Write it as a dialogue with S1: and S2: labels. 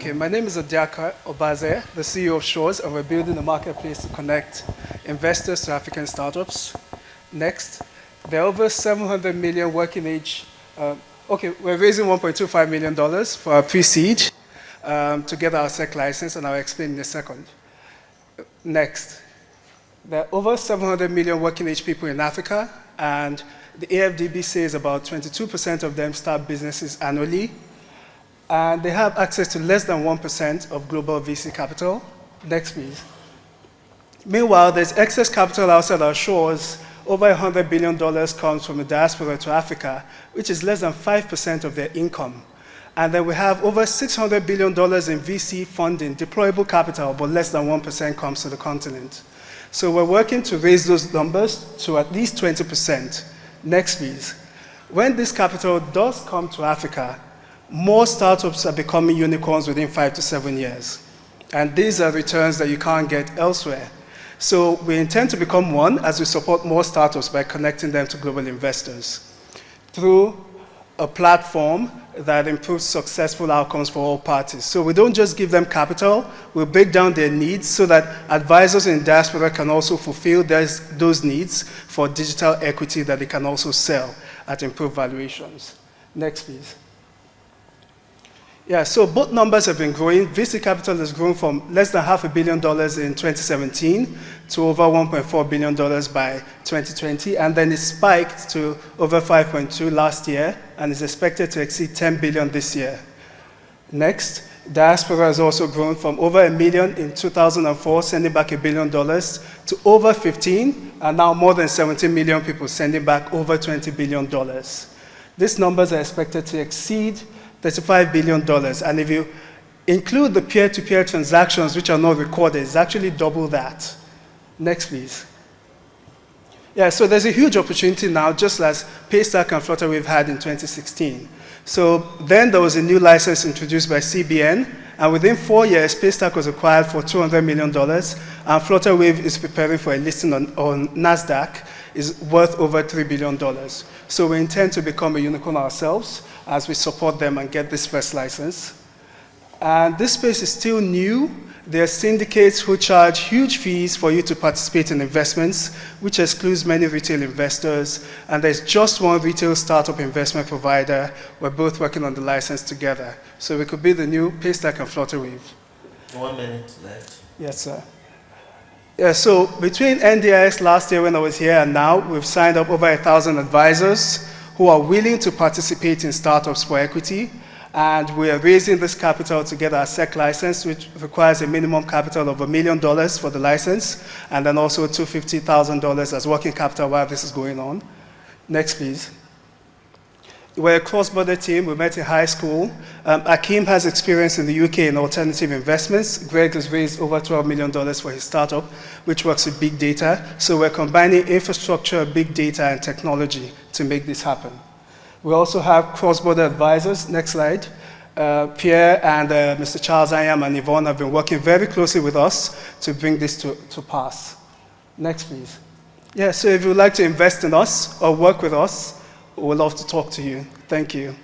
S1: Okay, my name is Odiakosa Obaze, the CEO of Shores, and we're building a marketplace to connect investors to African startups. Next, there are over 700 million working age. We're raising $1.25 million for our pre-seed to get our SEC license, and I'll explain in a second. Next, there are over 700 million working age people in Africa, and the AFDB says about 22% of them start businesses annually, and they have access to less than 1% of global VC capital. Next, please. Meanwhile, there's excess capital outside our shores. Over $100 billion comes from the diaspora to Africa, which is less than 5% of their income. And then we have over $600 billion in VC funding, deployable capital, but less than 1% comes to the continent. So we're working to raise those numbers to at least 20%. Next, please. When this capital does come to Africa, more startups are becoming unicorns within 5 to 7 years. And these are returns that you can't get elsewhere. So we intend to become one as we support more startups by connecting them to global investors through a platform that improves successful outcomes for all parties. So we don't just give them capital, we break down their needs so that advisors in diaspora can also fulfill those needs for digital equity that they can also sell at improved valuations. Next, please. Yeah, so both numbers have been growing. VC capital has grown from less than $500 million in 2017 to over $1.4 billion by 2020, and then it spiked to over 5.2 last year, and is expected to exceed 10 billion this year. Next, diaspora has also grown from over 1 million in 2004, sending back $1 billion, to over 15, and now more than 17 million people sending back over $20 billion. These numbers are expected to exceed $35 billion, and if you include the peer-to-peer transactions which are not recorded, it's actually double that. Next, please. Yeah, so there's a huge opportunity now, just as Paystack and Flutterwave had in 2016. So then there was a new license introduced by CBN, and within 4 years, Paystack was acquired for $200 million, and Flutterwave is preparing for a listing on NASDAQ, is worth over $3 billion. So we intend to become a unicorn ourselves as we support them and get this first license. And this space is still new. There are syndicates who charge huge fees for you to participate in investments, which excludes many retail investors. And there's just one retail startup investment provider. We're both working on the license together. So we could be the new Paystack and Flutterwave.
S2: 1 minute left.
S1: Yes, sir. Yeah, so between NDIS last year when I was here and now, we've signed up over 1,000 advisors who are willing to participate in startups for equity. And we are raising this capital to get our SEC license, which requires a minimum capital of $1 million for the license, and then also $250,000 as working capital while this is going on. Next, please. We're a cross-border team. We met in high school. Akeem has experience in the UK in alternative investments. Greg has raised over $12 million for his startup, which works with big data. So we're combining infrastructure, big data, and technology to make this happen. We also have cross-border advisors. Next slide. Pierre and Mr. Charles Ayam and Yvonne have been working very closely with us to bring this to pass. Next, please. Yeah, so if you would like to invest in us or work with us, we'd love to talk to you. Thank you.